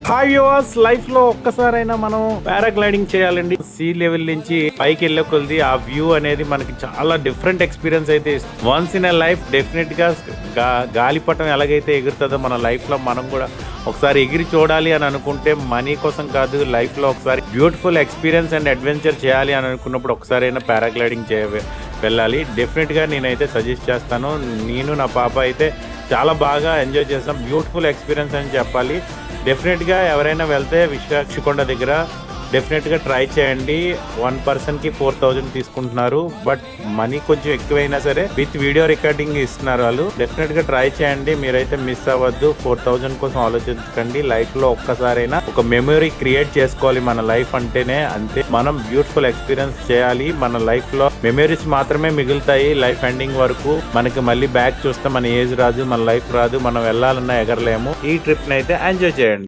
Hi viewers, life లో ఒక్కసారైనా మనం పారాగ్లైడింగ్ చేయాలండి. సీ లెవెల్ నుంచి పైకి వెళ్ళే కొద్ది ఆ వ్యూ అనేది మనకి చాలా డిఫరెంట్ ఎక్స్పీరియన్స్ అయితే ఇస్తుంది. Once in a life definite గా గాలిపటం ఎలాగైతే ఎగురుతుందో మన లైఫ్ లో మనం కూడా ఒకసారి ఎగిరి చూడాలి అని అనుకుంటే, మనీ కోసం కాదు, లైఫ్ లో ఒకసారి బ్యూటిఫుల్ ఎక్స్పీరియన్స్ అండ్ అడ్వెంచర్ చేయాలి అని అనుకున్నప్పుడు ఒకసారైనా పారాగ్లైడింగ్ వెళ్ళాలి. డెఫినెట్ గా నేనైతే సజెస్ట్ చేస్తాను. నేను నా పాప అయితే చాలా బాగా ఎంజాయ్ చేస్తాం. బ్యూటిఫుల్ ఎక్స్పీరియన్స్ అని చెప్పాలి. డెఫినెట్గా ఎవరైనా వెళ్తే విశాఖకొండ దగ్గర డెఫినెట్గా ట్రై చేయండి. 1 పర్సన్కి 4000 తీసుకుంటున్నారు. బట్ మనీ కొంచెం ఎక్కువైనా సరే విత్ వీడియో రికార్డింగ్ ఇస్తున్నారు వాళ్ళు. డెఫినెట్గా ట్రై చేయండి. మీరైతే మిస్ అవ్వద్దు. 4000 కోసం ఆలోచించకండి. లైఫ్లో ఒక్కసారైనా ఒక మెమరీ క్రియేట్ చేసుకోవాలి. మన లైఫ్ అంటేనే అంతే. మనం బ్యూటిఫుల్ ఎక్స్పీరియన్స్ చేయాలి. మన లైఫ్లో మెమరీస్ మాత్రమే మిగులుతాయి లైఫ్ ఎండింగ్ వరకు. మనకి మళ్ళీ బ్యాక్ చూస్తే మన ఏజ్ రాదు, మన లైఫ్ రాదు. మనం వెళ్ళాలన్నా ఎగరలేము. ఈ ట్రిప్ని అయితే ఎంజాయ్ చేయండి.